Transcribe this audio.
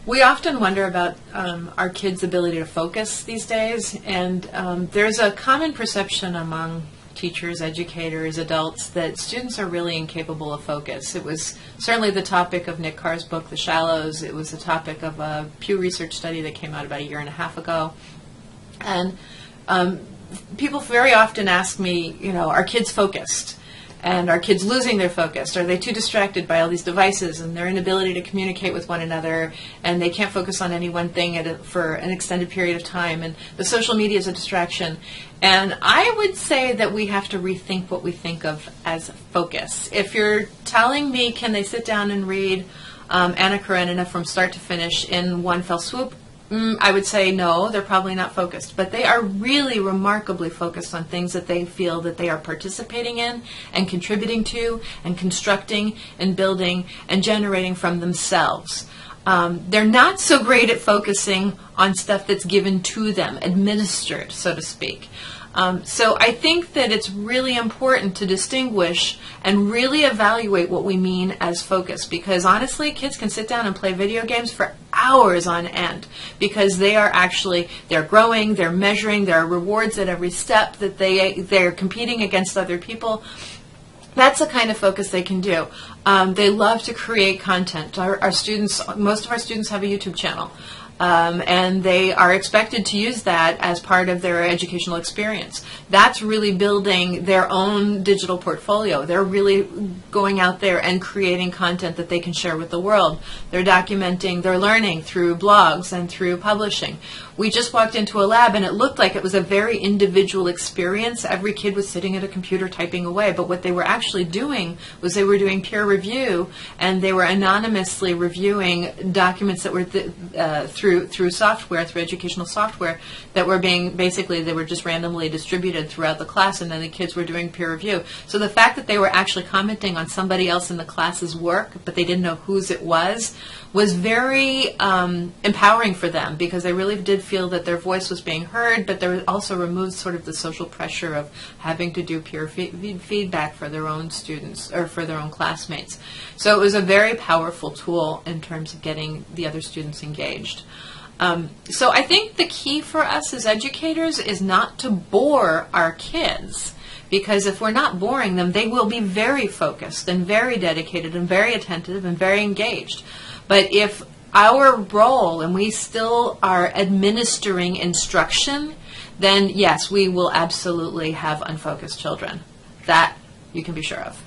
We often wonder about our kids' ability to focus these days, and there's a common perception among teachers, educators, adults, that students are really incapable of focus. It was certainly the topic of Nick Carr's book, The Shallows. It was the topic of a Pew Research study that came out about 1.5 years ago. And people very often ask me, are kids focused? And are kids losing their focus? Are they too distracted by all these devices and their inability to communicate with one another, and they can't focus on any one thing for an extended period of time, and the social media is a distraction? And I would say that we have to rethink what we think of as focus. If you're telling me, can they sit down and read Anna Karenina from start to finish in one fell swoop, I would say no, they're probably not focused. But they are really remarkably focused on things that they feel that they are participating in and contributing to and constructing and building and generating from themselves. They're not so great at focusing on stuff that's given to them, administered, so to speak. So I think that it's really important to distinguish and really evaluate what we mean as focus, because honestly, kids can sit down and play video games for hours on end because they're growing, they're measuring, there are rewards at every step, that they're competing against other people. That's the kind of focus they can do. They love to create content. Most of our students have a YouTube channel. And they are expected to use that as part of their educational experience. That's really building their own digital portfolio. They're really going out there and creating content that they can share with the world. They're documenting their learning through blogs and through publishing. We just walked into a lab and it looked like it was a very individual experience. Every kid was sitting at a computer typing away, but what they were actually doing was they were doing peer review, and they were anonymously reviewing documents that were through software, through educational software, that were they were just randomly distributed throughout the class, and then the kids were doing peer review. So the fact that they were actually commenting on somebody else in the class's work, but they didn't know whose it was very empowering for them, because they really did feel that their voice was being heard, but there also removed sort of the social pressure of having to do peer feedback for their own students or for their own classmates. So it was a very powerful tool in terms of getting the other students engaged. So I think the key for us as educators is not to bore our kids, because if we're not boring them, they will be very focused and very dedicated and very attentive and very engaged. But if our role, and we still are administering instruction, then yes, we will absolutely have unfocused children. That you can be sure of.